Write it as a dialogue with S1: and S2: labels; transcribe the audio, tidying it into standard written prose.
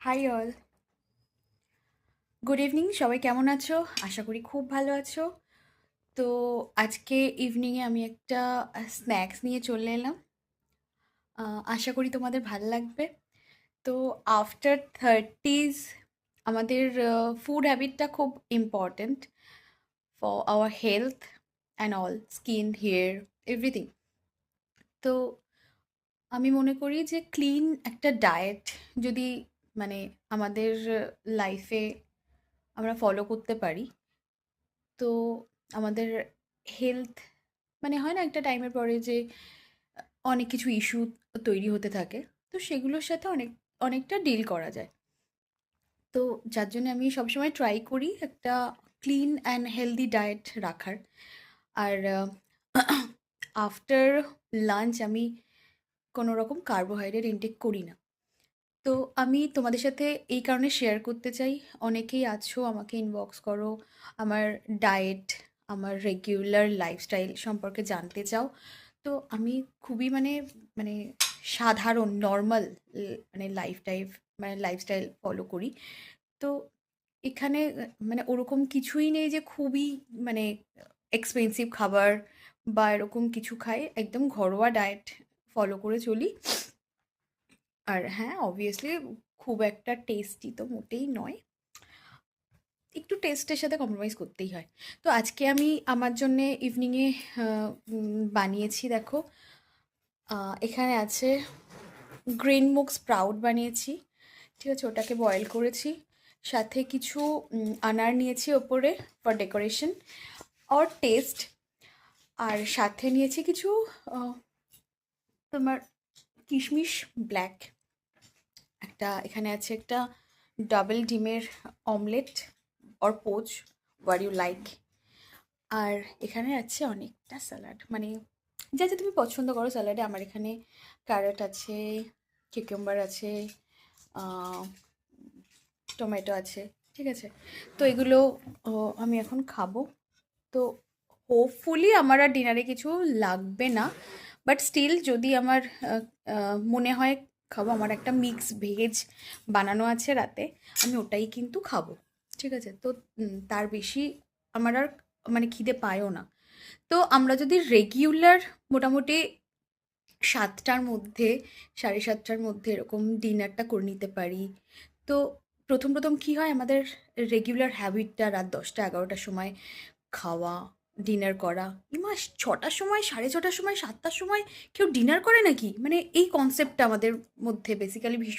S1: High all, good evening. সবাই কেমন আছো? আশা করি খুব ভালো আছো। তো আজকে ইভিনিংয়ে আমি একটা স্ন্যাক্স নিয়ে চলে এলাম। আশা করি তোমাদের ভালো লাগবে। তো আফটার থার্টিজ আমাদের ফুড হ্যাবিটটা খুব important for our health and all, skin, hair, everything. তো আমি মনে করি যে ক্লিন একটা ডায়েট যদি মানে আমাদের লাইফে আমরা ফলো করতে পারি, তো আমাদের হেলথ মানে হয় না একটা টাইমের পরে যে অনেক কিছু ইস্যু তৈরি হতে থাকে, তো সেগুলোর সাথে অনেকটা ডিল করা যায়। তো যার জন্য আমি সবসময় ট্রাই করি একটা ক্লিন অ্যান্ড হেলদি ডায়েট রাখার। আর আফটার লাঞ্চ আমি কোনো রকম কার্বোহাইড্রেট ইনটেক করি না। তো আমি তোমাদের সাথে এই কারণে শেয়ার করতে চাই, অনেকেই আছো আমাকে ইনবক্স করো, আমার ডায়েট, আমার রেগুলার লাইফস্টাইল সম্পর্কে জানতে চাও। তো আমি খুবই মানে সাধারণ নর্মাল মানে লাইফস্টাইল ফলো করি। তো এখানে মানে ওরকম কিছুই নেই যে খুবই মানে এক্সপেন্সিভ খাবার বা এরকম কিছু খাই, একদম ঘরোয়া ডায়েট ফলো করে চলি। আর হ্যাঁ, অবভিয়াসলি খুব একটা টেস্টি তো মোটেই নয়, একটু টেস্টের সাথে কম্প্রোমাইজ করতেই হয়। তো আজকে আমি আমার জন্যে ইভিনিংয়ে বানিয়েছি, দেখো এখানে আছে গ্রিন মুগ স্প্রাউট বানিয়েছি। ঠিক আছে, ওটাকে বয়েল করেছি। সাথে কিছু আনার নিয়েছি ওপরে ফর ডেকোরেশন অর টেস্ট। আর সাথে নিয়েছি কিছু আহ, তোমার কিশমিশ ব্ল্যাক। এখানে আছে একটা ডাবল ডিমের omelette or poach, what you like. আর এখানে আছে অনেকটা স্যালাড, মানে যা যা তুমি পছন্দ করো স্যালাডে। আমার এখানে ক্যারট আছে, কিউকাম্বার আছে, আহ, টমেটো আছে। ঠিক আছে, তো এগুলো আমি এখন খাবো। তো হোপফুলি আমার আর ডিনারে কিছু লাগবে না, বাট স্টিল যদি আমার মনে হয় খাবো, আমার একটা মিক্স ভেজ বানানো আছে রাতে, আমি ওটাই কিন্তু খাবো। ঠিক আছে, তো তার বেশি আমার আর মানে খিদে পায়ও না। তো আমরা যদি রেগুলার মোটামুটি ৭টার মধ্যে, ৭:৩০টার মধ্যে এরকম ডিনারটা করে নিতে পারি, তো প্রথম কী হয়, আমাদের রেগুলার হ্যাবিটটা রাত ১০টা ১১টার সময় খাওয়া, ডিনার করা। মা ৬টার সময়, ৬:৩০টার সময়, ৭টার সময় কেউ ডিনার করে নাকি? মানে এই কনসেপ্টটা আমাদের মধ্যে বেসিক্যালি ভীষণ